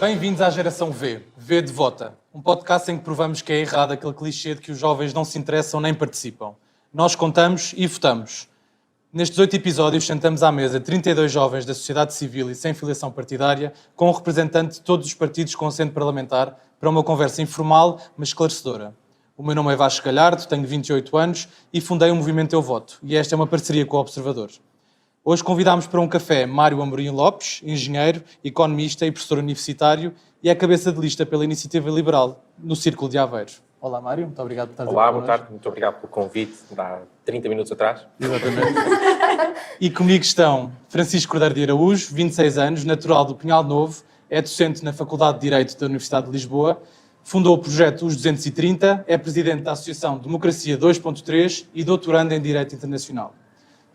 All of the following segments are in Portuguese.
Bem-vindos à Geração V, V de Vota, um podcast em que provamos que é errado aquele clichê de que os jovens não se interessam nem participam. Nós contamos e votamos. Nestes 8 episódios, sentamos à mesa 32 jovens da sociedade civil e sem filiação partidária, com um representante de todos os partidos com assento parlamentar, para uma conversa informal, mas esclarecedora. O meu nome é Vasco Galhardo, tenho 28 anos e fundei o movimento Eu Voto, e esta é uma parceria com o Observador. Hoje convidámos para um café Mário Amorim Lopes, engenheiro, economista e professor universitário, e é cabeça de lista pela Iniciativa Liberal, no Círculo de Aveiro. Olá, Mário, muito obrigado por estar aqui. Olá, boa tarde, muito obrigado pelo convite, há 30 minutos atrás. Exatamente. E comigo estão Francisco Cordeiro de Araújo, 26 anos, natural do Pinhal Novo, é docente na Faculdade de Direito da Universidade de Lisboa, fundou o projeto Os 230, é presidente da Associação Democracia 2.3 e doutorando em Direito Internacional.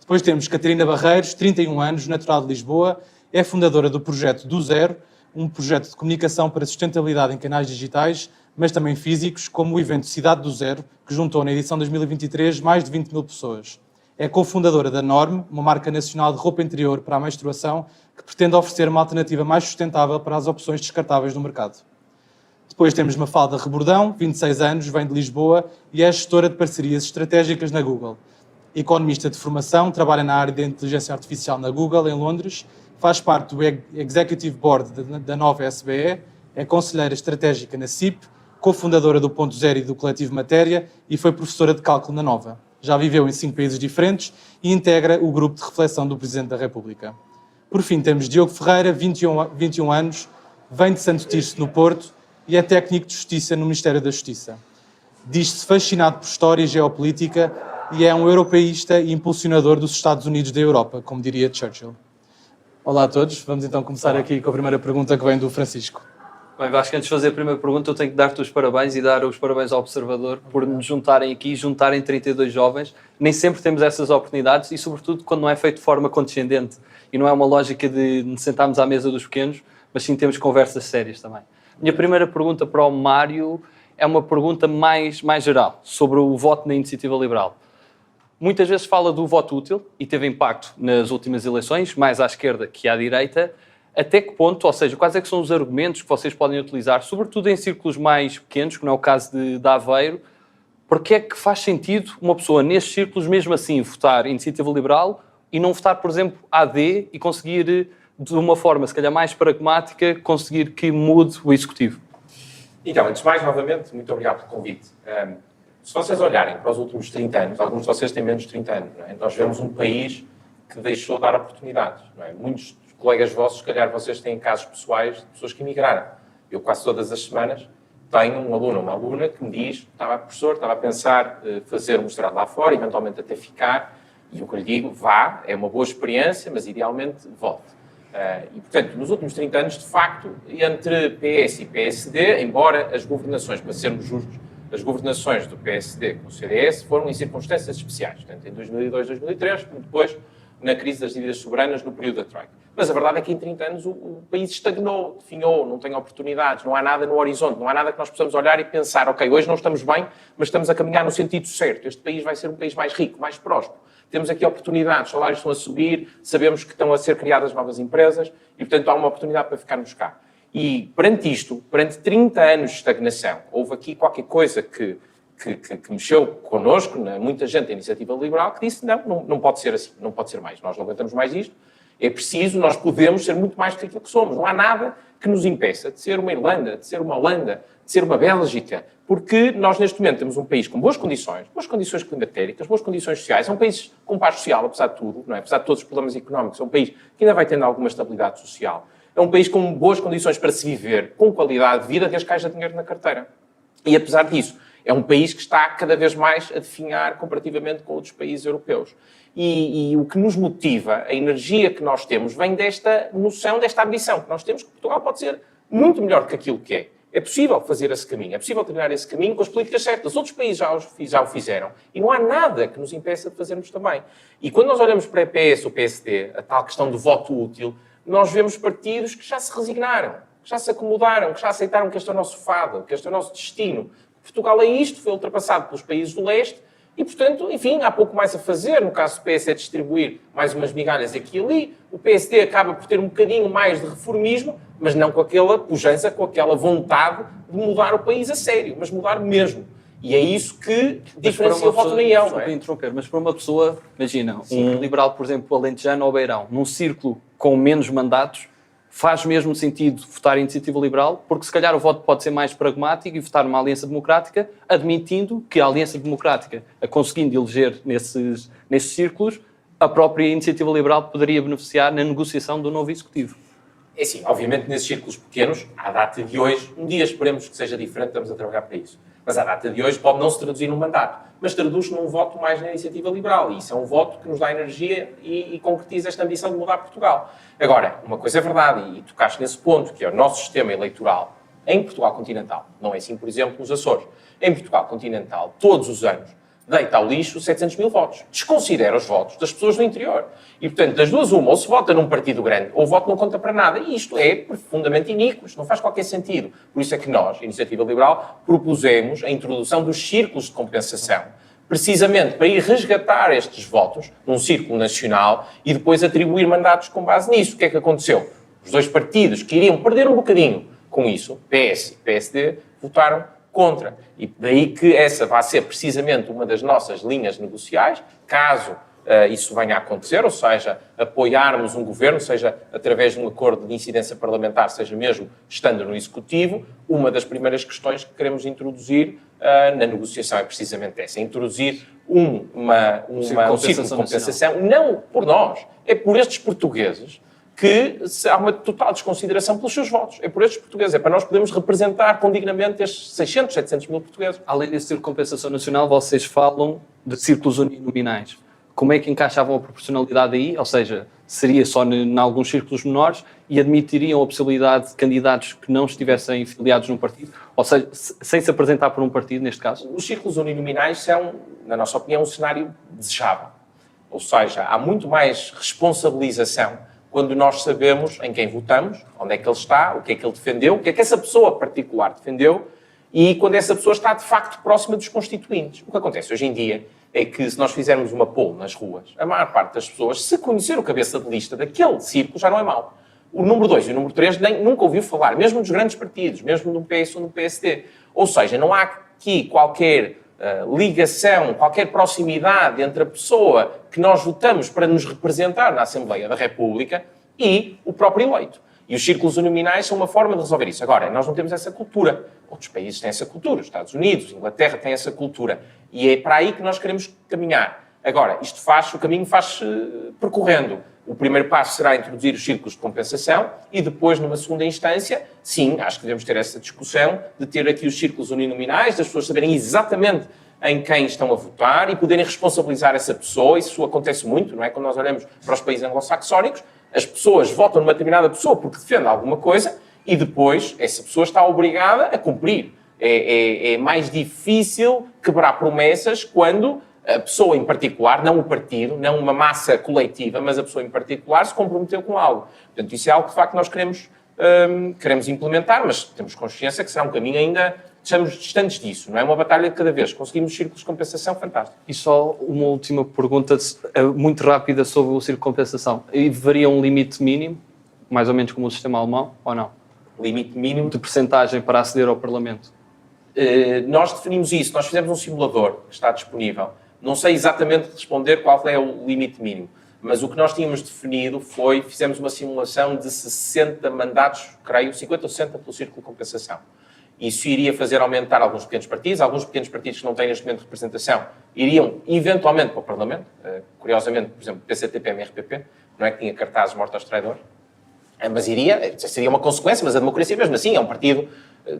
Depois temos Catarina Barreiros, 31 anos, natural de Lisboa, é fundadora do projeto Do Zero, um projeto de comunicação para sustentabilidade em canais digitais, mas também físicos, como o evento Cidade do Zero, que juntou na edição 2023 mais de 20 mil pessoas. É cofundadora da Norme, uma marca nacional de roupa interior para a menstruação, que pretende oferecer uma alternativa mais sustentável para as opções descartáveis do mercado. Depois temos Mafalda Rebordão, 26 anos, vem de Lisboa e é gestora de parcerias estratégicas na Google. Economista de formação, trabalha na área da inteligência artificial na Google, em Londres, faz parte do Executive Board da nova SBE, é conselheira estratégica na CIP, cofundadora do Ponto Zero e do Coletivo Matéria e foi professora de cálculo na Nova. Já viveu em 5 países diferentes e integra o grupo de reflexão do Presidente da República. Por fim, temos Diogo Ferreira, 21 anos, vem de Santo Tirso, no Porto, e é técnico de Justiça no Ministério da Justiça. Diz-se fascinado por história e geopolítica e é um europeísta e impulsionador dos Estados Unidos da Europa, como diria Churchill. Olá a todos, vamos então começar aqui com a primeira pergunta que vem do Francisco. Bem, Vasco, antes de fazer a primeira pergunta, eu tenho que dar-te os parabéns e dar os parabéns ao Observador por nos juntarem aqui, juntarem 32 jovens. Nem sempre temos essas oportunidades e, sobretudo, quando não é feito de forma condescendente. E não é uma lógica de nos sentarmos à mesa dos pequenos, mas sim temos conversas sérias também. Minha primeira pergunta para o Mário é uma pergunta mais geral, sobre o voto na Iniciativa Liberal. Muitas vezes fala do voto útil e teve impacto nas últimas eleições, mais à esquerda que à direita. Até que ponto, ou seja, quais é que são os argumentos que vocês podem utilizar, sobretudo em círculos mais pequenos, que não é o caso de Aveiro, porque é que faz sentido uma pessoa nestes círculos, mesmo assim, votar Iniciativa Liberal e não votar, por exemplo, AD e conseguir, de uma forma, se calhar, mais pragmática, conseguir que mude o Executivo? Então, antes de mais, novamente, muito obrigado pelo convite. Se vocês olharem para os últimos 30 anos, alguns de vocês têm menos de 30 anos, não é? Nós vemos um país que deixou de dar oportunidades. Não é? Muitos colegas vossos, se calhar vocês têm casos pessoais de pessoas que emigraram. Eu quase todas as semanas tenho um aluno ou uma aluna que me diz, professor, estava a pensar fazer um mestrado lá fora, eventualmente até ficar, e o que lhe digo, vá, é uma boa experiência, mas idealmente volte. E, portanto, nos últimos 30 anos, de facto, entre PS e PSD, embora as governações, para sermos justos, as governações do PSD com o CDS foram em circunstâncias especiais, tanto em 2002, 2003, como depois na crise das dívidas soberanas no período da Troika. Mas a verdade é que em 30 anos o país estagnou, definhou, não tem oportunidades, não há nada no horizonte, não há nada que nós possamos olhar e pensar, ok, hoje não estamos bem, mas estamos a caminhar no sentido certo. Este país vai ser um país mais rico, mais próspero. Temos aqui oportunidades, os salários estão a subir, sabemos que estão a ser criadas novas empresas e, portanto, há uma oportunidade para ficarmos cá. E perante isto, perante 30 anos de estagnação, houve aqui qualquer coisa que mexeu connosco, muita gente da Iniciativa Liberal, que disse não pode ser assim, não pode ser mais, nós não aguentamos mais isto, é preciso, nós podemos ser muito mais do que aquilo que somos, não há nada que nos impeça de ser uma Irlanda, de ser uma Holanda, de ser uma Bélgica, porque nós neste momento temos um país com boas condições climatéricas, boas condições sociais, é um país com paz social, apesar de tudo, não é? Apesar de todos os problemas económicos, é um país que ainda vai tendo alguma estabilidade social. É um país com boas condições para se viver, com qualidade de vida, desde que haja dinheiro na carteira. E, apesar disso, é um país que está cada vez mais a definhar comparativamente com outros países europeus. E o que nos motiva, a energia que nós temos, vem desta noção, desta ambição que nós temos, que Portugal pode ser muito melhor do que aquilo que é. É possível fazer esse caminho, é possível trilhar esse caminho com as políticas certas. Outros países já o fizeram e não há nada que nos impeça de fazermos também. E quando nós olhamos para a PS ou PSD, a tal questão do voto útil, nós vemos partidos que já se resignaram, que já se acomodaram, que já aceitaram que este é o nosso fado, que este é o nosso destino. Portugal é isto, foi ultrapassado pelos países do leste E, portanto, enfim, há pouco mais a fazer. No caso do PS é distribuir mais umas migalhas aqui e ali. O PSD acaba por ter um bocadinho mais de reformismo, mas não com aquela pujança, com aquela vontade de mudar o país a sério, mas mudar mesmo. E é isso que diferencia o voto na IEL, não é? Interromper, mas para uma pessoa, imagina, um liberal, por exemplo, alentejano ou beirão, num círculo com menos mandatos, faz mesmo sentido votar em iniciativa liberal, porque se calhar o voto pode ser mais pragmático e votar numa aliança democrática, admitindo que a aliança democrática, a conseguindo eleger nesses círculos, a própria iniciativa liberal poderia beneficiar na negociação do novo executivo. É assim, obviamente nesses círculos pequenos, à data de hoje, um dia esperemos que seja diferente, estamos a trabalhar para isso, mas à data de hoje pode não se traduzir num mandato, mas traduz-se num voto mais na iniciativa liberal, e isso é um voto que nos dá energia e concretiza esta ambição de mudar Portugal. Agora, uma coisa é verdade, e tocaste nesse ponto, que é o nosso sistema eleitoral em Portugal continental, não é assim, por exemplo, nos Açores. Em Portugal continental, todos os anos, deita ao lixo 700 mil votos. Desconsidera os votos das pessoas do interior. E, portanto, das duas uma, ou se vota num partido grande, ou o voto não conta para nada. E isto é profundamente iníquo, isto não faz qualquer sentido. Por isso é que nós, a Iniciativa Liberal, propusemos a introdução dos círculos de compensação, precisamente para ir resgatar estes votos num círculo nacional e depois atribuir mandatos com base nisso. O que é que aconteceu? Os dois partidos que iriam perder um bocadinho com isso, PS e PSD, votaram contra. E daí que essa vai ser precisamente uma das nossas linhas negociais, caso isso venha a acontecer, ou seja, apoiarmos um governo, seja através de um acordo de incidência parlamentar, seja mesmo estando no Executivo, uma das primeiras questões que queremos introduzir na negociação é precisamente essa, introduzir um círculo de compensação, não por nós, é por estes portugueses, que há uma total desconsideração pelos seus votos. É por estes portugueses. É para nós podermos representar condignamente estes 600, 700 mil portugueses. Além desse círculo de compensação nacional, vocês falam de círculos uninominais. Como é que encaixavam a proporcionalidade aí? Ou seja, seria só em alguns círculos menores e admitiriam a possibilidade de candidatos que não estivessem filiados num partido? Ou seja, sem se apresentar por um partido, neste caso? Os círculos uninominais são, na nossa opinião, um cenário desejável. Ou seja, há muito mais responsabilização quando nós sabemos em quem votamos, onde é que ele está, o que é que ele defendeu, o que é que essa pessoa particular defendeu e quando essa pessoa está, de facto, próxima dos constituintes. O que acontece hoje em dia é que, se nós fizermos uma poll nas ruas, a maior parte das pessoas, se conhecer o cabeça de lista daquele círculo, já não é mau. O número 2 e o número 3 nunca ouviu falar, mesmo dos grandes partidos, mesmo do PS ou do PSD. Ou seja, não há aqui qualquer ligação, qualquer proximidade entre a pessoa que nós votamos para nos representar na Assembleia da República e o próprio eleito. E os círculos uninominais são uma forma de resolver isso. Agora, nós não temos essa cultura. Outros países têm essa cultura. Os Estados Unidos, a Inglaterra têm essa cultura. E é para aí que nós queremos caminhar. Agora, o caminho faz-se percorrendo. O primeiro passo será introduzir os círculos de compensação e depois, numa segunda instância, sim, acho que devemos ter essa discussão de ter aqui os círculos uninominais, das pessoas saberem exatamente em quem estão a votar e poderem responsabilizar essa pessoa. Isso acontece muito, não é? Quando nós olhamos para os países anglo-saxónicos, as pessoas votam numa determinada pessoa porque defende alguma coisa e depois essa pessoa está obrigada a cumprir. É mais difícil quebrar promessas quando a pessoa em particular, não o partido, não uma massa coletiva, mas a pessoa em particular se comprometeu com algo. Portanto, isso é algo que, de facto, nós queremos implementar, mas temos consciência que será um caminho ainda, estamos distantes disso, não é uma batalha de cada vez. Conseguimos círculos de compensação, fantástico. E só uma última pergunta muito rápida sobre o círculo de compensação. E haveria um limite mínimo, mais ou menos como o sistema alemão, ou não? Limite mínimo? De percentagem para aceder ao Parlamento? Nós definimos isso, nós fizemos um simulador que está disponível. Não sei exatamente responder qual é o limite mínimo, mas o que nós tínhamos definido foi, fizemos uma simulação de 60 mandatos, creio, 50 ou 60 pelo círculo de compensação. Isso iria fazer aumentar alguns pequenos partidos que não têm neste momento representação, iriam eventualmente para o Parlamento, curiosamente, por exemplo, PCTP, MRPP, não é que tinha cartazes mortos aos traidores, mas seria uma consequência, mas a democracia mesmo assim é um partido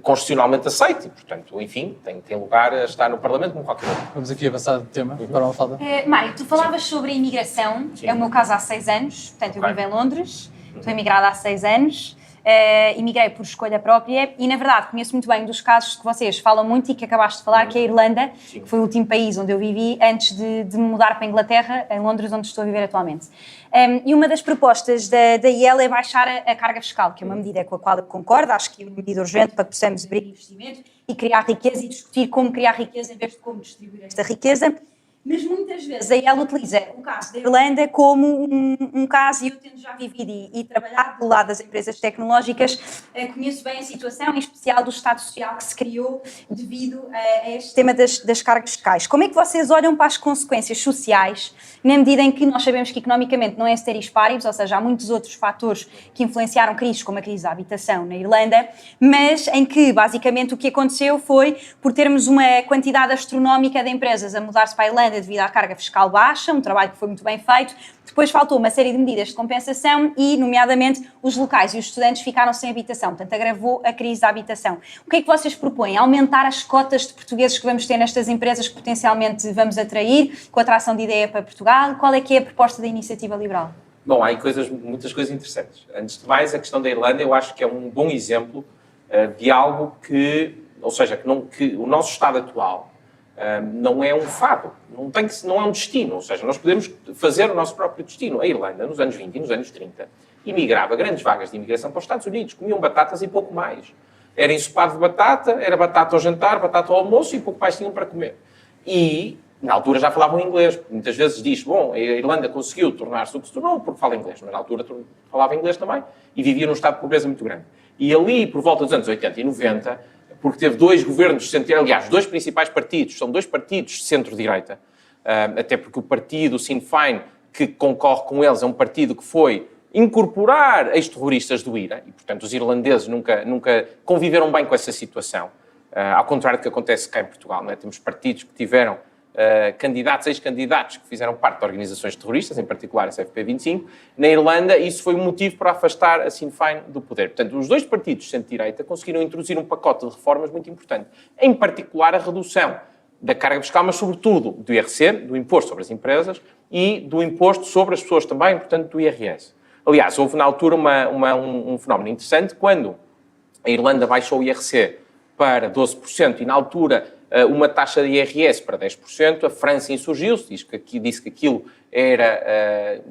constitucionalmente aceito e, portanto, enfim, tem lugar a estar no Parlamento como qualquer outro. Vamos aqui avançar de tema, para uma falda. Mário, tu falavas sobre a imigração, é o meu caso há 6 anos, portanto eu vivo em Londres, estou imigrada há 6 anos, imigrei por escolha própria e, na verdade, conheço muito bem um dos casos que vocês falam muito e que acabaste de falar, que é a Irlanda, que foi o último país onde eu vivi antes de me mudar para a Inglaterra, em Londres, onde estou a viver atualmente. E uma das propostas da IEL é baixar a carga fiscal, que é uma medida com a qual eu concordo, acho que é uma medida urgente para que possamos abrir investimento e criar riqueza e discutir como criar riqueza em vez de como distribuir esta riqueza. Mas muitas vezes aí ela utiliza o caso da Irlanda como um caso, e eu tendo já vivido e trabalhado do lado das empresas tecnológicas, conheço bem a situação, em especial do Estado Social que se criou devido a este tema das cargas fiscais. Como é que vocês olham para as consequências sociais, na medida em que nós sabemos que economicamente não é ceteris paribus, ou seja, há muitos outros fatores que influenciaram crises, como a crise da habitação na Irlanda, mas em que basicamente o que aconteceu foi, por termos uma quantidade astronómica de empresas a mudar-se para a Irlanda devido à carga fiscal baixa, um trabalho que foi muito bem feito, depois faltou uma série de medidas de compensação e, nomeadamente, os locais e os estudantes ficaram sem habitação, portanto agravou a crise da habitação. O que é que vocês propõem? Aumentar as cotas de portugueses que vamos ter nestas empresas que potencialmente vamos atrair, com a atração de ideia para Portugal? Qual é que é a proposta da Iniciativa Liberal? Bom, há aí muitas coisas interessantes. Antes de mais, a questão da Irlanda eu acho que é um bom exemplo de algo que, ou seja, que o nosso Estado atual não é um fado, não é um destino, ou seja, nós podemos fazer o nosso próprio destino. A Irlanda, nos anos 20 e nos anos 30, imigrava grandes vagas de imigração para os Estados Unidos, comiam batatas e pouco mais. Era ensopado de batata, era batata ao jantar, batata ao almoço e pouco mais tinham para comer. E, na altura, já falavam inglês. Muitas vezes diz, bom, a Irlanda conseguiu tornar-se o que se tornou porque fala inglês, mas na altura falava inglês também e vivia num estado de pobreza muito grande. E ali, por volta dos anos 80 e 90, porque teve dois governos de centro, aliás, dois principais partidos, são dois partidos de centro-direita, até porque o partido, o Sinn Féin, que concorre com eles, é um partido que foi incorporar ex-terroristas do IRA, e, portanto, os irlandeses nunca conviveram bem com essa situação, ao contrário do que acontece cá em Portugal, não é? Temos partidos que tiveram ex-candidatos que fizeram parte de organizações terroristas, em particular a CFP25. Na Irlanda, isso foi um motivo para afastar a Sinn Féin do poder. Portanto, os dois partidos de centro-direita conseguiram introduzir um pacote de reformas muito importante, em particular a redução da carga fiscal, mas sobretudo do IRC, do imposto sobre as empresas, e do imposto sobre as pessoas também, portanto, do IRS. Aliás, houve na altura um fenómeno interessante, quando a Irlanda baixou o IRC para 12% e na altura uma taxa de IRS para 10%, a França insurgiu-se, disse que aquilo era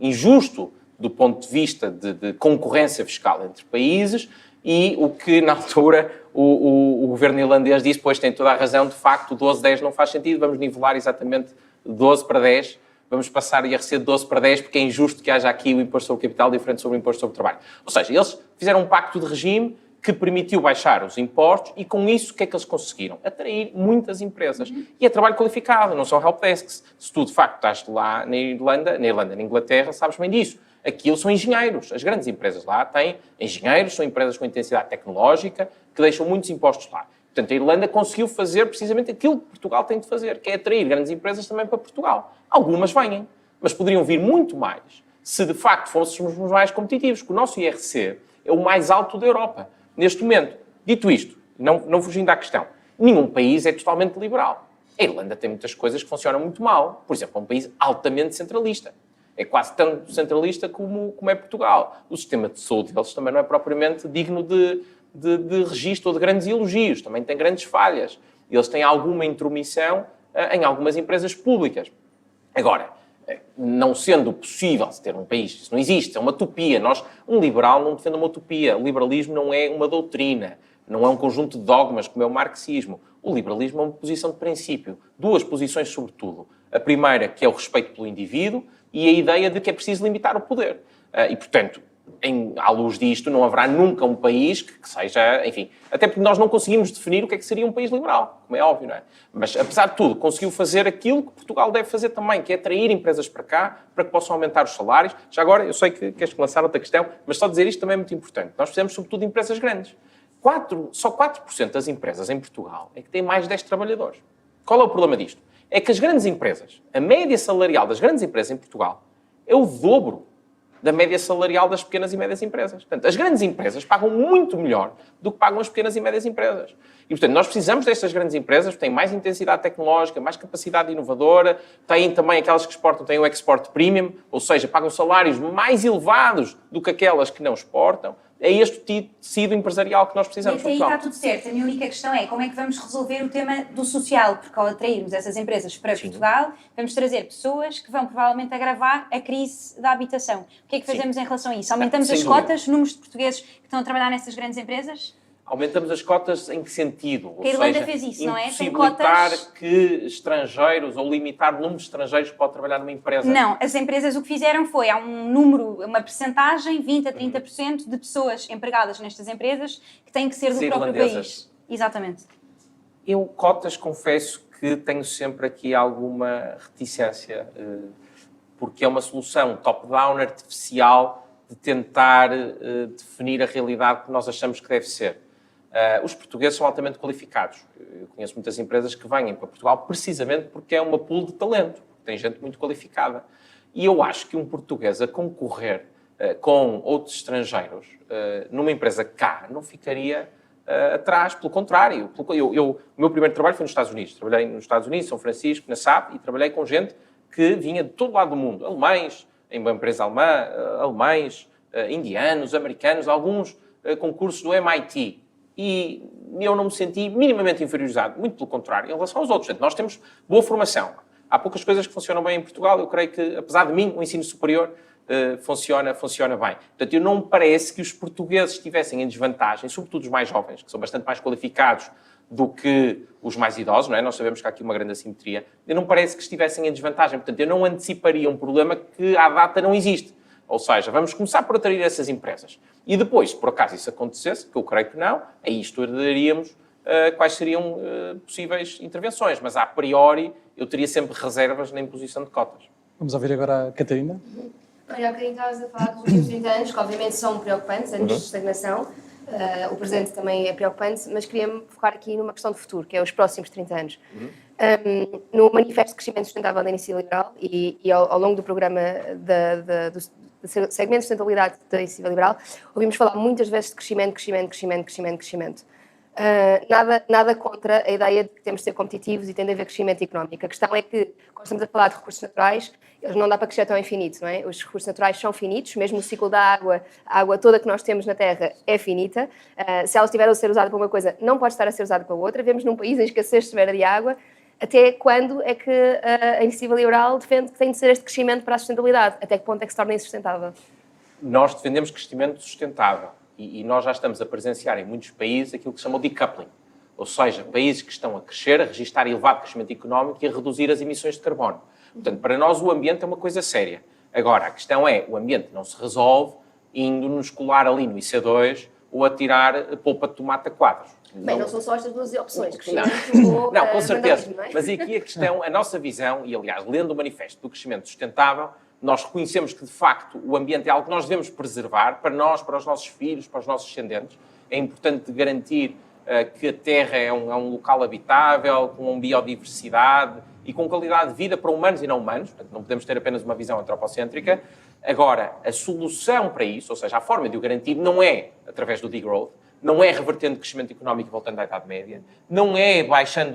injusto do ponto de vista de concorrência fiscal entre países, e o que na altura o governo irlandês disse, pois tem toda a razão, de facto o 12-10 não faz sentido, vamos nivelar exatamente 12 para 10, vamos passar o IRC de 12 para 10, porque é injusto que haja aqui o imposto sobre o capital diferente sobre o imposto sobre o trabalho. Ou seja, eles fizeram um pacto de regime que permitiu baixar os impostos e, com isso, o que é que eles conseguiram? Atrair muitas empresas. E é trabalho qualificado, não são helpdesks. Se tu, de facto, estás lá na Inglaterra, sabes bem disso. Aquilo são engenheiros. As grandes empresas lá têm engenheiros, são empresas com intensidade tecnológica, que deixam muitos impostos lá. Portanto, a Irlanda conseguiu fazer precisamente aquilo que Portugal tem de fazer, que é atrair grandes empresas também para Portugal. Algumas vêm, mas poderiam vir muito mais se, de facto, fôssemos mais competitivos, porque o nosso IRC é o mais alto da Europa. Neste momento, dito isto, não fugindo à questão, nenhum país é totalmente liberal. A Irlanda tem muitas coisas que funcionam muito mal. Por exemplo, é um país altamente centralista. É quase tanto centralista como é Portugal. O sistema de saúde deles também não é propriamente digno de registro ou de grandes elogios. Também tem grandes falhas. Eles têm alguma intromissão em algumas empresas públicas. Agora, não sendo possível ter um país, isso não existe, é uma utopia. Um liberal não defende uma utopia. O liberalismo não é uma doutrina, não é um conjunto de dogmas como é o marxismo. O liberalismo é uma posição de princípio. Duas posições, sobretudo. A primeira, que é o respeito pelo indivíduo, e a ideia de que é preciso limitar o poder. E, portanto, à luz disto, não haverá nunca um país que seja, enfim, até porque nós não conseguimos definir o que é que seria um país liberal, como é óbvio, não é? Mas, apesar de tudo, conseguiu fazer aquilo que Portugal deve fazer também, que é atrair empresas para cá, para que possam aumentar os salários. Já agora, eu sei que queres lançar outra questão, mas só dizer isto também é muito importante. Nós fizemos, sobretudo, empresas grandes. Só 4% das empresas em Portugal é que têm mais de 10 trabalhadores. Qual é o problema disto? É que as grandes empresas, a média salarial das grandes empresas em Portugal é o dobro da média salarial das pequenas e médias empresas. Portanto, as grandes empresas pagam muito melhor do que pagam as pequenas e médias empresas. E, portanto, nós precisamos destas grandes empresas, que têm mais intensidade tecnológica, mais capacidade inovadora, têm também aquelas que exportam, têm o export premium, ou seja, pagam salários mais elevados do que aquelas que não exportam. É este tecido empresarial que nós precisamos. E até aí está tudo certo. A minha única questão é como é que vamos resolver o tema do social, porque ao atrairmos essas empresas para Portugal, vamos trazer pessoas que vão provavelmente agravar a crise da habitação. O que é que fazemos em relação a isso? Aumentamos as cotas, números de portugueses que estão a trabalhar nessas grandes empresas? Aumentamos as cotas em que sentido? Que a Irlanda fez isso, não é? Tem impossibilitar cotas... que estrangeiros, ou limitar o número de estrangeiros que pode trabalhar numa empresa? Não, as empresas o que fizeram foi, há um número, uma percentagem, 20% a 30% de pessoas empregadas nestas empresas que têm que ser do próprio país. Exatamente. Eu, cotas, confesso que tenho sempre aqui alguma reticência, porque é uma solução top-down, artificial, de tentar definir a realidade que nós achamos que deve ser. Os portugueses são altamente qualificados. Eu conheço muitas empresas que vêm para Portugal precisamente porque é uma pool de talento, tem gente muito qualificada. E eu acho que um português a concorrer com outros estrangeiros numa empresa cá não ficaria atrás, pelo contrário. O meu primeiro trabalho foi nos Estados Unidos. Trabalhei nos Estados Unidos, São Francisco, na SAP, e trabalhei com gente que vinha de todo lado do mundo. Alemães, em uma empresa alemã, alemães, indianos, americanos, alguns concursos do MIT. E eu não me senti minimamente inferiorizado, muito pelo contrário, em relação aos outros. Nós temos boa formação. Há poucas coisas que funcionam bem em Portugal. Eu creio que, apesar de mim, o ensino superior funciona bem. Portanto, eu não me parece que os portugueses estivessem em desvantagem, sobretudo os mais jovens, que são bastante mais qualificados do que os mais idosos, não é? Nós sabemos que há aqui uma grande assimetria. Eu não me parece que estivessem em desvantagem. Portanto, eu não anteciparia um problema que à data não existe. Ou seja, vamos começar por atrair essas empresas. E depois, se por acaso isso acontecesse, que eu creio que não, aí estudaríamos quais seriam possíveis intervenções. Mas, a priori, eu teria sempre reservas na imposição de cotas. Vamos ouvir agora a Catarina. Olha, há bocadinho estavas a falar dos últimos 30 anos, que obviamente são preocupantes, anos de estagnação. O presente também é preocupante, mas queria-me focar aqui numa questão de futuro, que é os próximos 30 anos. No Manifesto de Crescimento Sustentável da Iniciativa Liberal e ao longo do programa do segmento de sustentabilidade da Iniciativa Liberal, ouvimos falar muitas vezes de crescimento. Nada contra a ideia de que temos de ser competitivos e tem de haver crescimento económico. A questão é que, quando estamos a falar de recursos naturais, eles não dá para crescer tão infinito, não é? Os recursos naturais são finitos, mesmo o ciclo da água, a água toda que nós temos na Terra é finita. Se ela estiver a ser usada para uma coisa, não pode estar a ser usada para outra. Vemos num país em escassez severa de água. Até quando é que a Iniciativa Liberal defende que tem de ser este crescimento para a sustentabilidade? Até que ponto é que se torna insustentável? Nós defendemos crescimento sustentável e nós já estamos a presenciar em muitos países aquilo que se chama o decoupling. Ou seja, países que estão a crescer, a registrar elevado crescimento económico e a reduzir as emissões de carbono. Portanto, para nós o ambiente é uma coisa séria. Agora, a questão é, o ambiente não se resolve indo-nos colar ali no IC2 ou a tirar polpa de tomate a quadros. Bem, não são só estas duas opções, não, com certeza. Não é? Mas aqui a questão, a nossa visão, e aliás, lendo o manifesto do crescimento sustentável, nós reconhecemos que, de facto, o ambiente é algo que nós devemos preservar para nós, para os nossos filhos, para os nossos descendentes. É importante garantir que a Terra é um local habitável, com biodiversidade e com qualidade de vida para humanos e não humanos. Portanto, não podemos ter apenas uma visão antropocêntrica. Agora, a solução para isso, ou seja, a forma de o garantir, não é através do degrowth, não é revertendo o crescimento económico e voltando à Idade Média, não é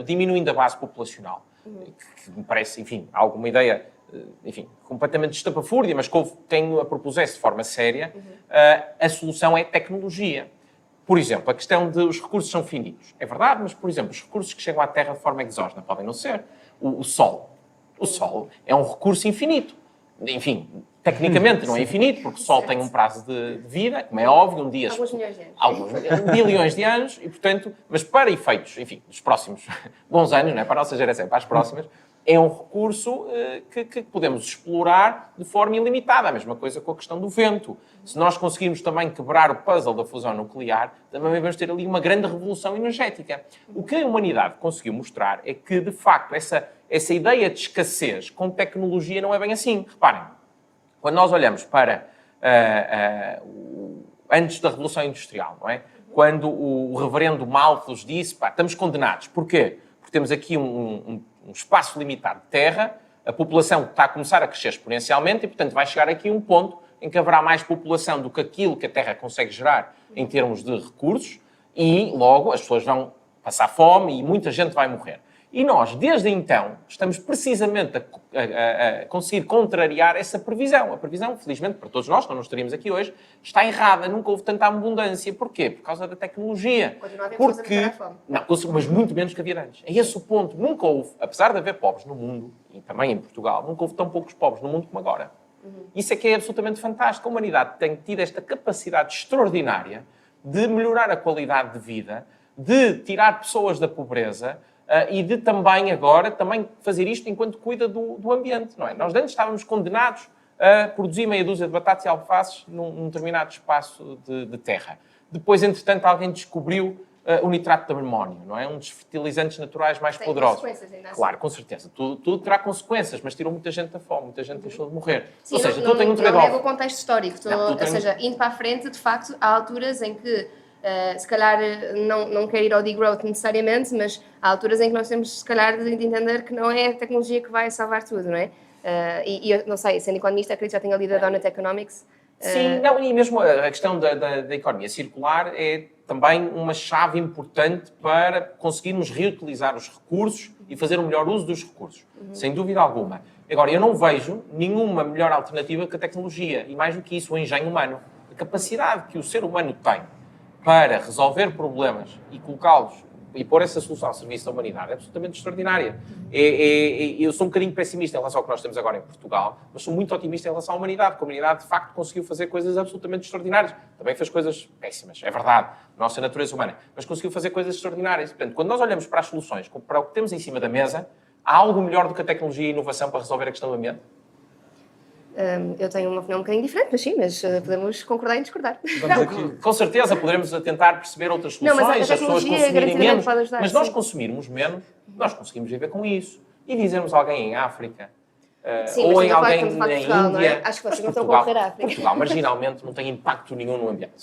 diminuindo a base populacional, que me parece, enfim, alguma ideia, enfim, completamente estapafúrdia, mas que quem a propusesse de forma séria. A solução é tecnologia. Por exemplo, a questão de os recursos são finitos. É verdade, mas, por exemplo, os recursos que chegam à Terra de forma exógena podem não ser. O Sol. O Sol é um recurso infinito. Enfim, tecnicamente não é infinito, porque o Sol tem um prazo de vida, como é óbvio, um dia... Alguns milhões de anos. Alguns bilhões de anos, e portanto, mas para efeitos, enfim, dos próximos bons anos, não é? Para a nossa geração, para as próximas, é um recurso que podemos explorar de forma ilimitada. A mesma coisa com a questão do vento. Se nós conseguirmos também quebrar o puzzle da fusão nuclear, também vamos ter ali uma grande revolução energética. O que a humanidade conseguiu mostrar é que, de facto, essa ideia de escassez com tecnologia não é bem assim. Reparem, quando nós olhamos para antes da Revolução Industrial, não é? Quando o reverendo Malthus disse, estamos condenados. Porquê? Porque temos aqui um espaço limitado de terra, a população está a começar a crescer exponencialmente e, portanto, vai chegar aqui um ponto em que haverá mais população do que aquilo que a terra consegue gerar em termos de recursos e, logo, as pessoas vão passar fome e muita gente vai morrer. E nós, desde então, estamos precisamente a conseguir contrariar essa previsão. A previsão, felizmente, para todos nós, que não estaríamos aqui hoje, está errada. Nunca houve tanta abundância. Porquê? Por causa da tecnologia. Continua a haver pessoas a ficar à fome. Não, mas muito menos que havia antes. É esse o ponto. Nunca houve, apesar de haver pobres no mundo, e também em Portugal, nunca houve tão poucos pobres no mundo como agora. Isso é que é absolutamente fantástico. A humanidade tem tido esta capacidade extraordinária de melhorar a qualidade de vida, de tirar pessoas da pobreza e de também agora também fazer isto enquanto cuida do ambiente, não é? Nós antes estávamos condenados a produzir meia dúzia de batatas e alfaces num determinado espaço de terra. Depois, entretanto, alguém descobriu o nitrato de amónio, não é? Um dos fertilizantes naturais mais Tem poderosos. consequências ainda assim. Claro, com certeza. Tudo terá consequências, mas tirou muita gente da fome, muita gente deixou de morrer. Sim, Ou seja, não, tudo tem um não nego o trade-off. contexto histórico. Não, Ou seja, indo para a frente, de facto, há alturas em que, se calhar, não quero ir ao degrowth necessariamente, mas há alturas em que nós temos, se calhar, de entender que não é a tecnologia que vai salvar tudo, não é? E eu não sei, sendo economista, acredito que já tenha lido a Donut Economics. Sim, não, e mesmo a questão da economia circular é também uma chave importante para conseguirmos reutilizar os recursos e fazer o melhor uso dos recursos, sem dúvida alguma. Agora, eu não vejo nenhuma melhor alternativa que a tecnologia, e mais do que isso, o engenho humano. A capacidade que o ser humano tem para resolver problemas e colocá-los e pôr essa solução ao serviço da humanidade é absolutamente extraordinária. Eu sou um bocadinho pessimista em relação ao que nós temos agora em Portugal, mas sou muito otimista em relação à humanidade, que a humanidade, de facto, conseguiu fazer coisas absolutamente extraordinárias. Também fez coisas péssimas, é verdade, nossa natureza humana, mas conseguiu fazer coisas extraordinárias. Portanto, quando nós olhamos para as soluções, para o que temos em cima da mesa, há algo melhor do que a tecnologia e a inovação para resolver a questão do ambiente? Eu tenho uma opinião um bocadinho diferente, mas sim, mas podemos concordar e discordar. Com certeza poderemos tentar perceber outras Não, soluções, mas a as pessoas tecnologia consumirem garantidamente menos, pode ajudar, mas nós sim. consumirmos menos, nós conseguimos viver com isso. E dizermos a alguém em África, Sim, ou mas em estamos a alguém falar de na Portugal, não é? Índia. Acho que vocês Mas não estão a Portugal- concorrer à África. Portugal, marginalmente, não tem impacto nenhum no ambiente.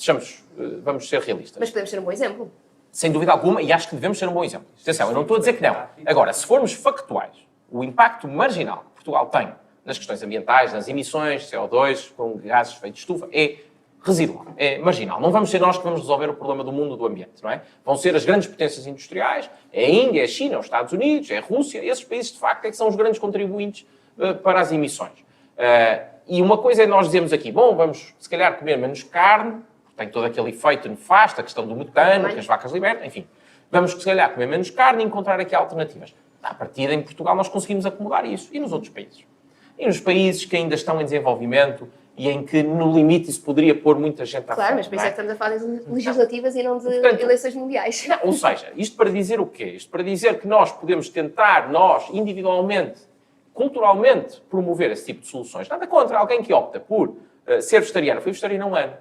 Vamos ser realistas. Mas podemos ser um bom exemplo. Sem dúvida alguma, e acho que devemos ser um bom exemplo. Atenção, eu não estou a dizer que não. Agora, se formos factuais, o impacto marginal que Portugal tem nas questões ambientais, nas emissões de CO2, com gases de efeito de estufa, é residual, é marginal. Não vamos ser nós que vamos resolver o problema do mundo do ambiente, não é? Vão ser as grandes potências industriais, é a Índia, é a China, é os Estados Unidos, é a Rússia, esses países, de facto, é que são os grandes contribuintes para as emissões. E uma coisa é nós dizermos aqui, bom, vamos, se calhar, comer menos carne, porque tem todo aquele efeito nefasto, a questão do metano, que as vacas libertam, enfim. Vamos, se calhar, comer menos carne e encontrar aqui alternativas. À partida, em Portugal, nós conseguimos acomodar isso. E nos outros países? E nos países que ainda estão em desenvolvimento e em que, no limite, isso poderia pôr muita gente à Claro, frente, mas por não isso é é? que estamos a falar de legislativas e não de Portanto, eleições mundiais. Ou seja, isto para dizer o quê? Isto para dizer que nós podemos tentar, nós, individualmente, culturalmente, promover esse tipo de soluções. Nada contra alguém que opta por ser vegetariano. Fui vegetariano há um ano.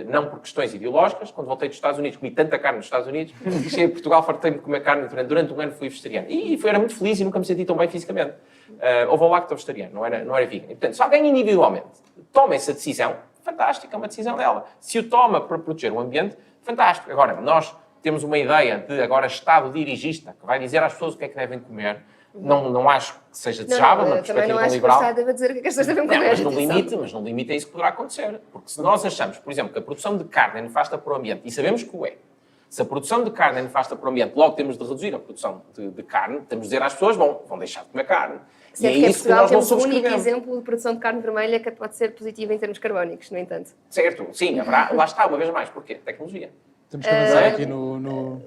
Não por questões ideológicas. Quando voltei dos Estados Unidos, comi tanta carne nos Estados Unidos, cheguei a Portugal, fartei-me de comer carne durante um ano fui vegetariano. E era muito feliz e nunca me senti tão bem fisicamente. Houve um lacto vegetariano, não era vegan. E, portanto, se alguém individualmente toma essa decisão, fantástico, é uma decisão dela. Se o toma para proteger o ambiente, fantástico. Agora, nós temos uma ideia de agora Estado dirigista, que vai dizer às pessoas o que é que devem comer. Não acho que seja desejável, na eu também não perspectiva acho que o liberal. Estado deva dizer o que as pessoas devem Não, comer. mas no limite é isso que poderá acontecer. Porque se nós achamos, por exemplo, que a produção de carne é nefasta para o ambiente, e sabemos que o é, se a produção de carne é nefasta para o ambiente, logo temos de reduzir a produção de carne, temos de dizer às pessoas, vão deixar de comer carne. E é Sendo que em isso que Portugal nós não temos o único subscrevemos. exemplo de produção de carne vermelha que pode ser positiva em termos carbónicos, no entanto. Certo, sim, haverá, lá está, uma vez mais. Porquê? Tecnologia. Temos que avançar aqui no...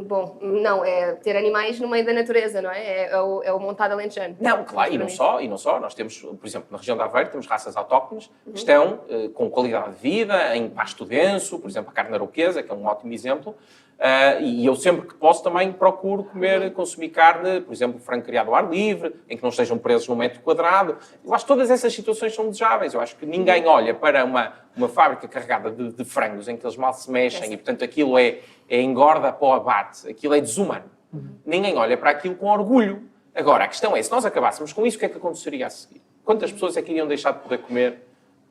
Bom, não, é ter animais no meio da natureza, não é? É o montado alentejano. Não, claro, e não só. Nós temos, por exemplo, na região de Aveiro, temos raças autóctones que estão com qualidade de vida, em pasto denso, por exemplo, a carne aroquesa, que é um ótimo exemplo. E eu sempre que posso também procuro consumir carne, por exemplo, frango criado ao ar livre, em que não estejam presos num metro quadrado. Eu acho que todas essas situações são desejáveis. Eu acho que ninguém olha para uma fábrica carregada de frangos em que eles mal se mexem e, portanto, aquilo é engorda para o abate. Aquilo é desumano. Ninguém olha para aquilo com orgulho. Agora, a questão é, se nós acabássemos com isso, o que é que aconteceria a seguir? Quantas pessoas é que iriam deixar de poder comer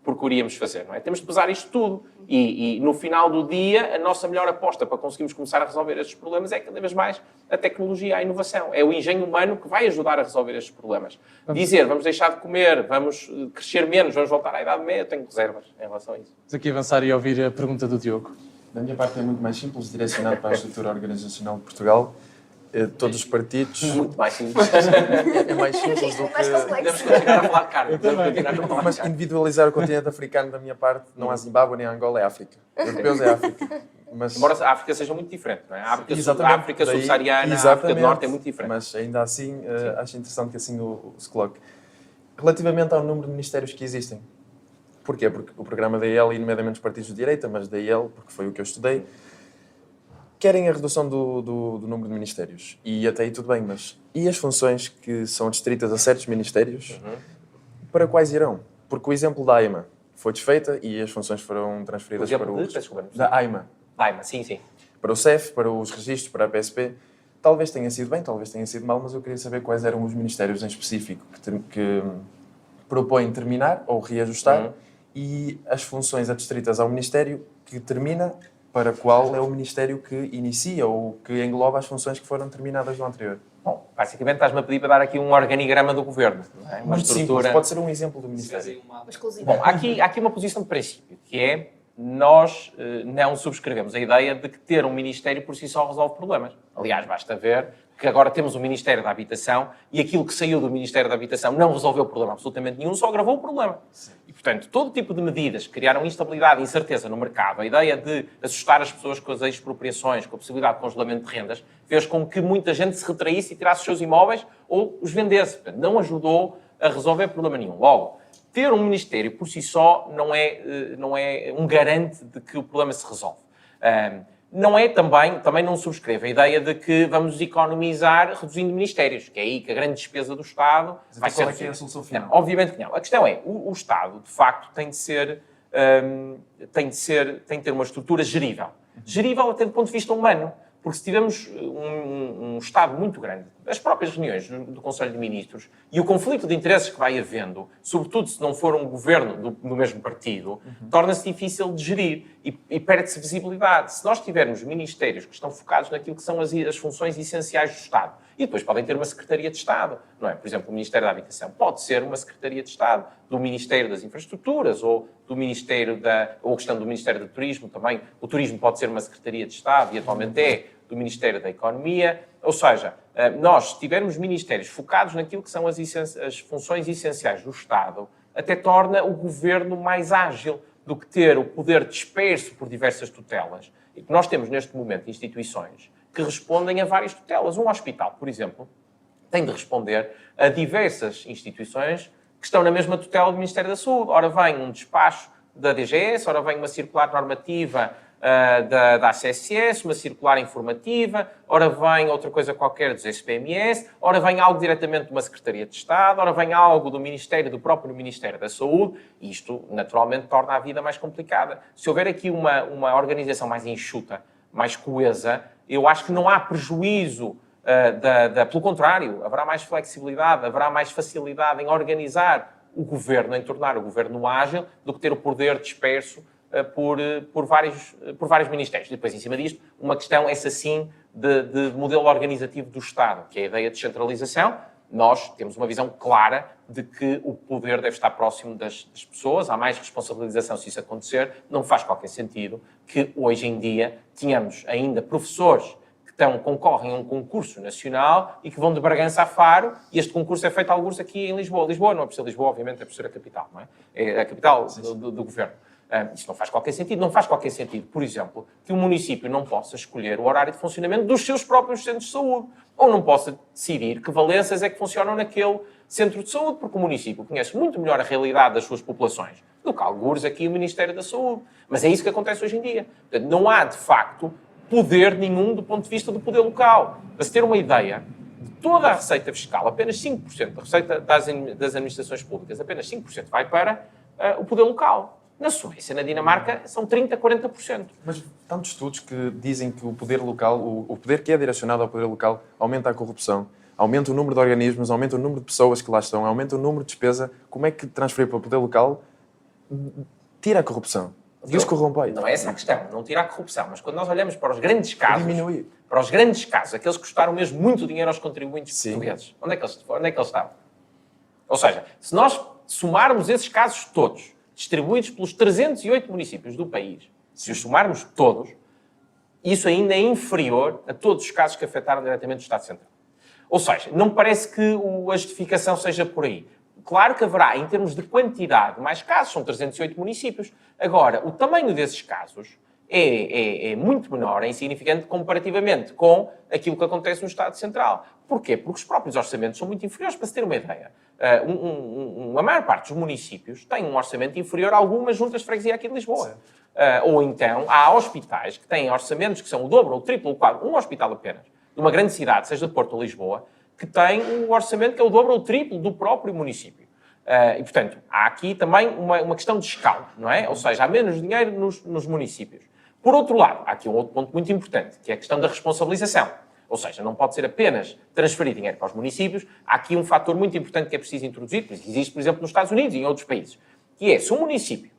porque o iríamos fazer, não é? Temos de pesar isto tudo. E no final do dia, a nossa melhor aposta para conseguirmos começar a resolver estes problemas é cada vez mais a tecnologia, a inovação. É o engenho humano que vai ajudar a resolver estes problemas. Dizer, vamos deixar de comer, vamos crescer menos, vamos voltar à Idade Média, eu tenho reservas em relação a isso. Vamos aqui avançar e ouvir a pergunta do Diogo. Da minha parte é muito mais simples, direcionado para a estrutura organizacional de Portugal. Todos os partidos... Muito mais simples. É mais simples do Mais que... complexo. Devemos continuar a falar de carne. Devemos continuar a falar de Mas carne. individualizar o continente africano da minha parte, não há Zimbábue nem Angola, é África. Europeus é África. Mas... Embora a África seja muito diferente, não é? A Exatamente. África Daí- subsaariana, a África do Norte é muito diferente. Mas ainda assim, acho interessante que assim se coloque. Relativamente ao número de ministérios que existem, Porquê? Porque o programa da IEL, e nomeadamente os partidos de direita, mas da IEL, porque foi o que eu estudei, querem a redução do número de ministérios. E até aí tudo bem, mas e as funções que são distritas a certos ministérios, para quais irão? Porque o exemplo da AIMA foi desfeita e as funções foram transferidas para o... Da AIMA. AIMA, sim. Para o CEF, para os registros, para a PSP. Talvez tenha sido bem, talvez tenha sido mal, mas eu queria saber quais eram os ministérios em específico que propõem terminar ou reajustar e as funções adstritas ao ministério que termina, para qual é o ministério que inicia ou que engloba as funções que foram terminadas no anterior. Bom, basicamente estás-me a pedir para dar aqui um organigrama do governo. Não é? Uma Muito estrutura... simples, pode ser um exemplo do ministério. Bom, há aqui uma posição de princípio, que é nós não subscrevemos a ideia de que ter um ministério por si só resolve problemas. Aliás, basta ver que agora temos o Ministério da Habitação e aquilo que saiu do Ministério da Habitação não resolveu problema absolutamente nenhum, só agravou o problema. E, portanto, todo tipo de medidas que criaram instabilidade e incerteza no mercado, a ideia de assustar as pessoas com as expropriações, com a possibilidade de congelamento de rendas, fez com que muita gente se retraísse e tirasse os seus imóveis ou os vendesse. Portanto, não ajudou a resolver problema nenhum. Logo, ter um ministério por si só não é um garante de que o problema se resolve. Não é também não subscreve a ideia de que vamos economizar reduzindo ministérios, que é aí que a grande despesa do Estado vai ser... Qual é que é a solução final? Não, obviamente que não. A questão é, o Estado, de facto, tem de ter uma estrutura gerível. Gerível até do ponto de vista humano. Porque se tivermos um Estado muito grande, as próprias reuniões do Conselho de Ministros e o conflito de interesses que vai havendo, sobretudo se não for um governo do mesmo partido, torna-se difícil de gerir e perde-se visibilidade. Se nós tivermos ministérios que estão focados naquilo que são as funções essenciais do Estado, e depois podem ter uma Secretaria de Estado, não é? Por exemplo, o Ministério da Habitação pode ser uma Secretaria de Estado do Ministério das Infraestruturas ou do Ministério ou questão do Ministério do Turismo também. O Turismo pode ser uma Secretaria de Estado e atualmente é do Ministério da Economia. Ou seja, nós, se tivermos ministérios focados naquilo que são as funções essenciais do Estado, até torna o governo mais ágil do que ter o poder disperso por diversas tutelas. E que nós temos, neste momento, instituições que respondem a várias tutelas. Um hospital, por exemplo, tem de responder a diversas instituições que estão na mesma tutela do Ministério da Saúde. Ora vem um despacho da DGS, ora vem uma circular normativa da ACSS, uma circular informativa, ora vem outra coisa qualquer dos SPMS, ora vem algo diretamente de uma Secretaria de Estado, ora vem algo do próprio Ministério da Saúde, e isto naturalmente torna a vida mais complicada. Se houver aqui uma organização mais enxuta, mais coesa, eu acho que não há prejuízo, pelo contrário, haverá mais flexibilidade, haverá mais facilidade em organizar o governo, em tornar o governo ágil, do que ter o poder disperso por vários ministérios. E depois, em cima disto, uma questão, essa sim, de modelo organizativo do Estado, que é a ideia de descentralização. Nós temos uma visão clara de que o poder deve estar próximo das pessoas, há mais responsabilização se isso acontecer. Não faz qualquer sentido que hoje em dia tenhamos ainda professores que concorrem a um concurso nacional e que vão de Bragança a Faro, e este concurso é feito alguns aqui em Lisboa. Lisboa não é por ser Lisboa, obviamente é por ser a capital, não é? É a capital do governo. Isso não faz qualquer sentido. Não faz qualquer sentido, por exemplo, que o município não possa escolher o horário de funcionamento dos seus próprios centros de saúde. Ou não possa decidir que valências é que funcionam naquele centro de saúde, porque o município conhece muito melhor a realidade das suas populações do que algures aqui o Ministério da Saúde. Mas é isso que acontece hoje em dia. Portanto, não há, de facto, poder nenhum do ponto de vista do poder local. Para se ter uma ideia, de toda a receita fiscal, apenas 5% da receita das administrações públicas, apenas 5% vai para o poder local. Na Suécia, na Dinamarca, são 30%, 40%. Mas tantos estudos que dizem que o poder local, o poder que é direcionado ao poder local, aumenta a corrupção, aumenta o número de organismos, aumenta o número de pessoas que lá estão, aumenta o número de despesa. Como é que transferir para o poder local tira a corrupção? Descorrompei. Não é essa a questão, não tira a corrupção. Mas quando nós olhamos para os grandes casos, diminuir. para os grandes casos, aqueles que custaram mesmo muito dinheiro aos contribuintes portugueses, onde é que eles estavam? Ou seja, se nós somarmos esses casos todos, distribuídos pelos 308 municípios do país, se os somarmos todos, isso ainda é inferior a todos os casos que afetaram diretamente o Estado Central. Ou seja, não parece que a justificação seja por aí. Claro que haverá, em termos de quantidade, mais casos, são 308 municípios. Agora, o tamanho desses casos é muito menor, é insignificante comparativamente com aquilo que acontece no Estado Central. Porquê? Porque os próprios orçamentos são muito inferiores. Para se ter uma ideia, a maior parte dos municípios tem um orçamento inferior a algumas juntas de freguesia aqui de Lisboa. Ou então, há hospitais que têm orçamentos que são o dobro, ou o triplo, ou o quadro. Um hospital apenas, numa grande cidade, seja de Porto ou Lisboa, que tem um orçamento que é o dobro ou o triplo do próprio município. E, portanto, há aqui também uma questão de escala, não é? Ou seja, há menos dinheiro nos municípios. Por outro lado, há aqui um outro ponto muito importante, que é a questão da responsabilização. Ou seja, não pode ser apenas transferir dinheiro para os municípios. Há aqui um fator muito importante que é preciso introduzir, que existe, por exemplo, nos Estados Unidos e em outros países, que é, se um município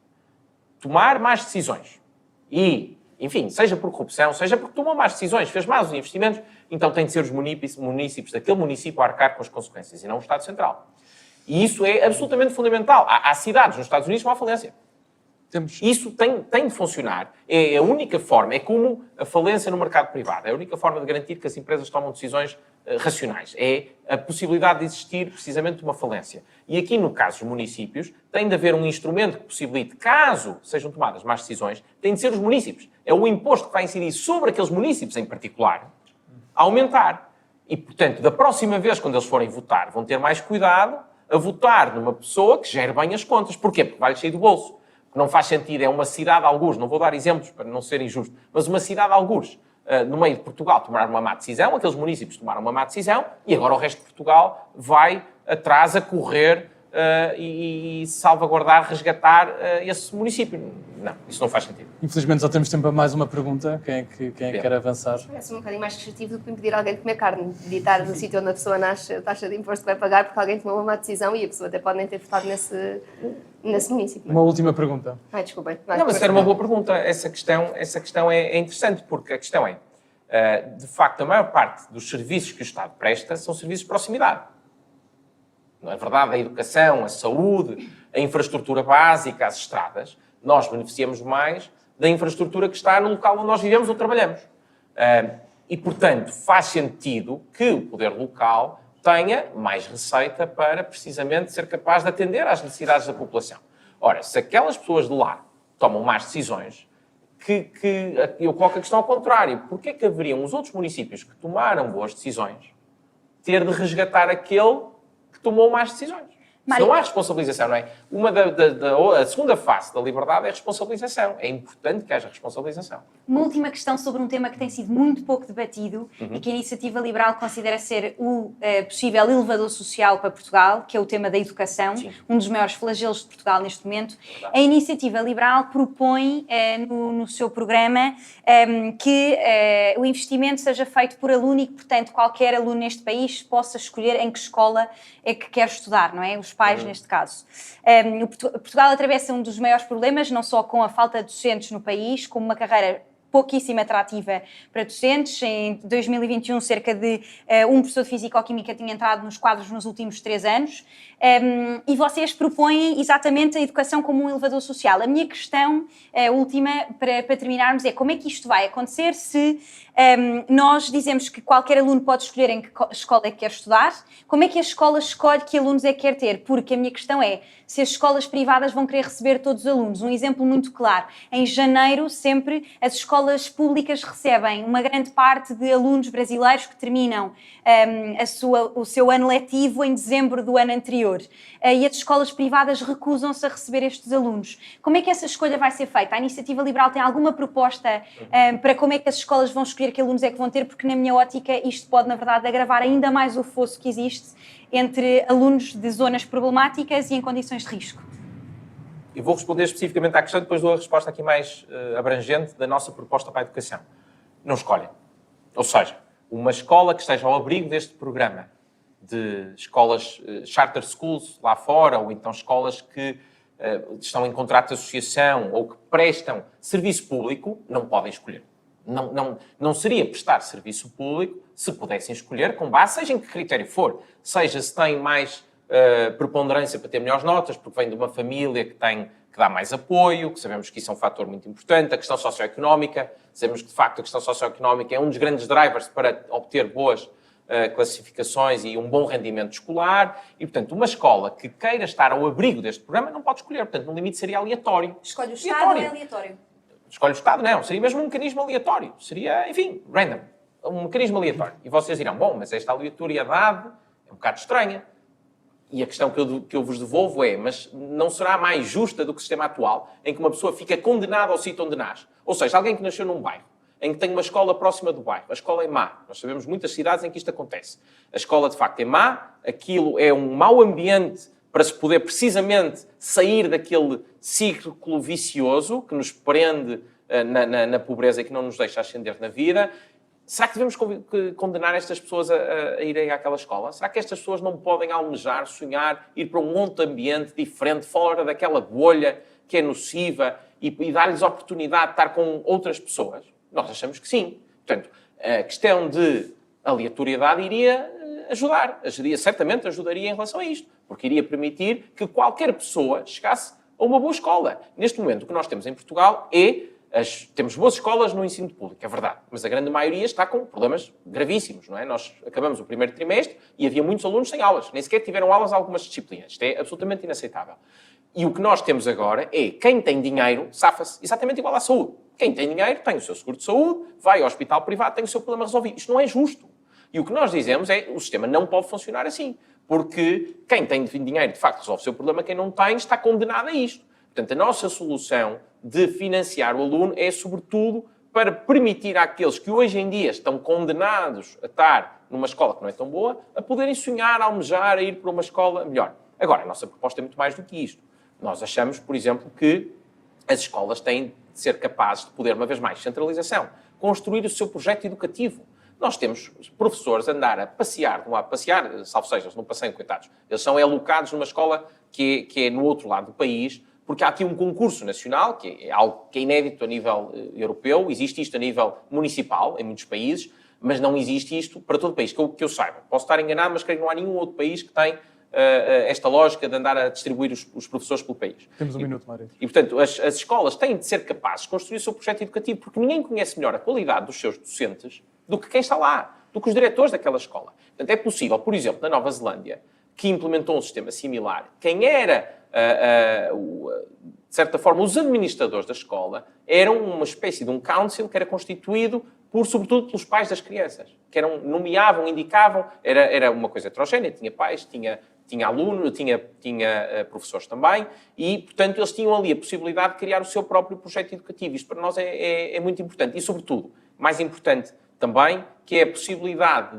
tomar más decisões e, enfim, seja por corrupção, seja porque tomou más decisões, fez más investimentos, então tem de ser os municípios daquele município a arcar com as consequências e não o Estado Central. E isso é absolutamente fundamental. Há cidades nos Estados Unidos com a falência. Isso tem de funcionar. É a única forma, é como a falência no mercado privado. É a única forma de garantir que as empresas tomam decisões racionais. É a possibilidade de existir precisamente uma falência. E aqui, no caso dos municípios, tem de haver um instrumento que possibilite, caso sejam tomadas más decisões, tem de ser os municípios. É o imposto que vai incidir sobre aqueles municípios em particular, a aumentar. E, portanto, da próxima vez, quando eles forem votar, vão ter mais cuidado a votar numa pessoa que gere bem as contas. Porquê? Porque vai-lhe sair do bolso. Não faz sentido, é uma cidade de algures, não vou dar exemplos para não ser injusto, mas uma cidade de algures, no meio de Portugal, tomar uma má decisão, aqueles municípios tomaram uma má decisão e agora o resto de Portugal vai atrás a correr e salvaguardar, resgatar esse município. Não, isso não faz sentido. Infelizmente só temos tempo para mais uma pergunta. Quem é que quer avançar? Parece um bocadinho mais restritivo do que impedir alguém de comer carne, de evitar no sítio onde a pessoa nasce a taxa de imposto que vai pagar porque alguém tomou uma má decisão e a pessoa até pode nem ter votado nesse município. Uma última pergunta. Desculpem. Não, mas era uma boa pergunta. Essa questão é interessante, porque a questão é, de facto, a maior parte dos serviços que o Estado presta são serviços de proximidade. Não é verdade? A educação, a saúde, a infraestrutura básica, as estradas, nós beneficiamos mais da infraestrutura que está no local onde nós vivemos ou trabalhamos. E, portanto, faz sentido que o poder local tenha mais receita para, precisamente, ser capaz de atender às necessidades da população. Ora, se aquelas pessoas de lá tomam más decisões, eu coloco a questão ao contrário. Porquê é que haveriam os outros municípios que tomaram boas decisões ter de resgatar aquele que tomou más decisões? Não há responsabilização, não é? A segunda face da liberdade é a responsabilização. É importante que haja responsabilização. Uma última questão sobre um tema que tem sido muito pouco debatido e que a Iniciativa Liberal considera ser o possível elevador social para Portugal, que é o tema da educação, Sim. um dos maiores flagelos de Portugal neste momento. A Iniciativa Liberal propõe no seu programa que o investimento seja feito por aluno e que, portanto, qualquer aluno neste país possa escolher em que escola é que quer estudar, não é? Os pais, neste caso. Portugal atravessa um dos maiores problemas, não só com a falta de docentes no país, como uma carreira pouquíssimo atrativa para docentes. Em 2021, cerca de um professor de Físico-Química tinha entrado nos quadros nos últimos 3 anos. E vocês propõem exatamente a educação como um elevador social. A minha questão última, para terminarmos, é como é que isto vai acontecer se nós dizemos que qualquer aluno pode escolher em que escola é que quer estudar? Como é que a escola escolhe que alunos é que quer ter? Porque a minha questão é se as escolas privadas vão querer receber todos os alunos. Um exemplo muito claro. Em janeiro, sempre, as escolas públicas recebem uma grande parte de alunos brasileiros que terminam o seu ano letivo em dezembro do ano anterior. E as escolas privadas recusam-se a receber estes alunos. Como é que essa escolha vai ser feita? A Iniciativa Liberal tem alguma proposta para como é que as escolas vão escolher que alunos é que vão ter? Porque, na minha ótica, isto pode, na verdade, agravar ainda mais o fosso que existe entre alunos de zonas problemáticas e em condições de risco. Eu vou responder especificamente à questão, depois dou a resposta aqui mais abrangente da nossa proposta para a educação. Não escolhem. Ou seja, uma escola que esteja ao abrigo deste programa de escolas, charter schools lá fora, ou então escolas que estão em contrato de associação ou que prestam serviço público, não podem escolher. Não seria prestar serviço público se pudessem escolher com base, seja em que critério for. Seja se tem mais preponderância para ter melhores notas, porque vem de uma família que dá mais apoio, que sabemos que isso é um fator muito importante, a questão socioeconómica, sabemos que, de facto, a questão socioeconómica é um dos grandes drivers para obter boas classificações e um bom rendimento escolar. E, portanto, uma escola que queira estar ao abrigo deste programa não pode escolher. Portanto, no limite seria aleatório. Escolhe o Estado ou é aleatório? Escolhe o Estado, não. Seria mesmo um mecanismo aleatório. Seria, enfim, random. Um mecanismo aleatório. E vocês dirão, bom, mas esta aleatoriedade é um bocado estranha. E a questão que eu vos devolvo é, mas não será mais justa do que o sistema atual, em que uma pessoa fica condenada ao sítio onde nasce? Ou seja, alguém que nasceu num bairro, em que tem uma escola próxima do bairro. A escola é má. Nós sabemos muitas cidades em que isto acontece. A escola, de facto, é má. Aquilo é um mau ambiente para se poder, precisamente, sair daquele círculo vicioso que nos prende na pobreza e que não nos deixa ascender na vida. Será que devemos condenar estas pessoas a irem àquela escola? Será que estas pessoas não podem almejar, sonhar, ir para um outro ambiente diferente, fora daquela bolha que é nociva e dar-lhes a oportunidade de estar com outras pessoas? Nós achamos que sim. Portanto, a questão de aleatoriedade iria ajudar. Certamente ajudaria em relação a isto. Porque iria permitir que qualquer pessoa chegasse a uma boa escola. Neste momento, o que nós temos em Portugal é... Temos boas escolas no ensino público, é verdade. Mas a grande maioria está com problemas gravíssimos, não é? Nós acabamos o primeiro trimestre e havia muitos alunos sem aulas. Nem sequer tiveram aulas a algumas disciplinas. Isto é absolutamente inaceitável. E o que nós temos agora é quem tem dinheiro safa-se exatamente igual à saúde. Quem tem dinheiro tem o seu seguro de saúde, vai ao hospital privado, tem o seu problema resolvido. Isto não é justo. E o que nós dizemos é o sistema não pode funcionar assim. Porque quem tem dinheiro, de facto, resolve o seu problema. Quem não tem está condenado a isto. Portanto, a nossa solução de financiar o aluno é, sobretudo, para permitir àqueles que hoje em dia estão condenados a estar numa escola que não é tão boa, a poderem sonhar, almejar, a ir para uma escola melhor. Agora, a nossa proposta é muito mais do que isto. Nós achamos, por exemplo, que as escolas têm de ser capazes de poder, uma vez mais, centralização, construir o seu projeto educativo. Nós temos professores a andar a passear, salvo seja, não passeiam, coitados. Eles são alocados numa escola que é no outro lado do país, porque há aqui um concurso nacional, que é algo que é inédito a nível europeu, existe isto a nível municipal, em muitos países, mas não existe isto para todo o país, que eu saiba. Posso estar enganado, mas creio que não há nenhum outro país que tem esta lógica de andar a distribuir os professores pelo país. Temos um minuto, Mário. E, portanto, as escolas têm de ser capazes de construir o seu projeto educativo, porque ninguém conhece melhor a qualidade dos seus docentes do que quem está lá, do que os diretores daquela escola. Portanto, é possível, por exemplo, na Nova Zelândia, que implementou um sistema similar, quem era... de certa forma, os administradores da escola eram uma espécie de um council que era constituído sobretudo pelos pais das crianças, que nomeavam, indicavam, era uma coisa heterogénea, tinha pais, tinha alunos, tinha professores também, e, portanto, eles tinham ali a possibilidade de criar o seu próprio projeto educativo. Isto para nós é muito importante. E, sobretudo, mais importante também, que é a possibilidade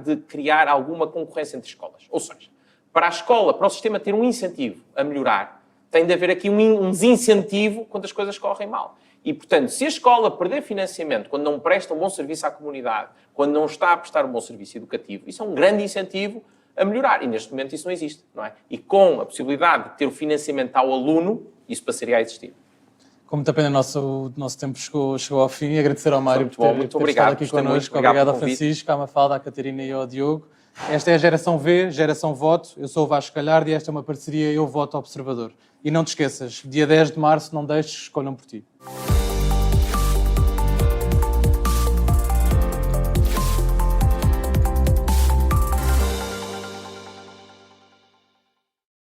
de criar alguma concorrência entre escolas. Ou seja, para a escola, para o sistema ter um incentivo a melhorar, tem de haver aqui um desincentivo quando as coisas correm mal. E, portanto, se a escola perder financiamento quando não presta um bom serviço à comunidade, quando não está a prestar um bom serviço educativo, isso é um grande incentivo a melhorar. E, neste momento, isso não existe, não é? E com a possibilidade de ter o financiamento ao aluno, isso passaria a existir. Como também o nosso tempo chegou ao fim, agradecer ao Mário por ter obrigado, estado aqui connosco. Obrigado ao Francisco, à Mafalda, à Catarina e ao Diogo. Esta é a Geração V, Geração Voto. Eu sou o Vasco Galhardo e esta é uma parceria Eu Voto Observador. E não te esqueças, dia 10 de março, não deixes, escolham por ti.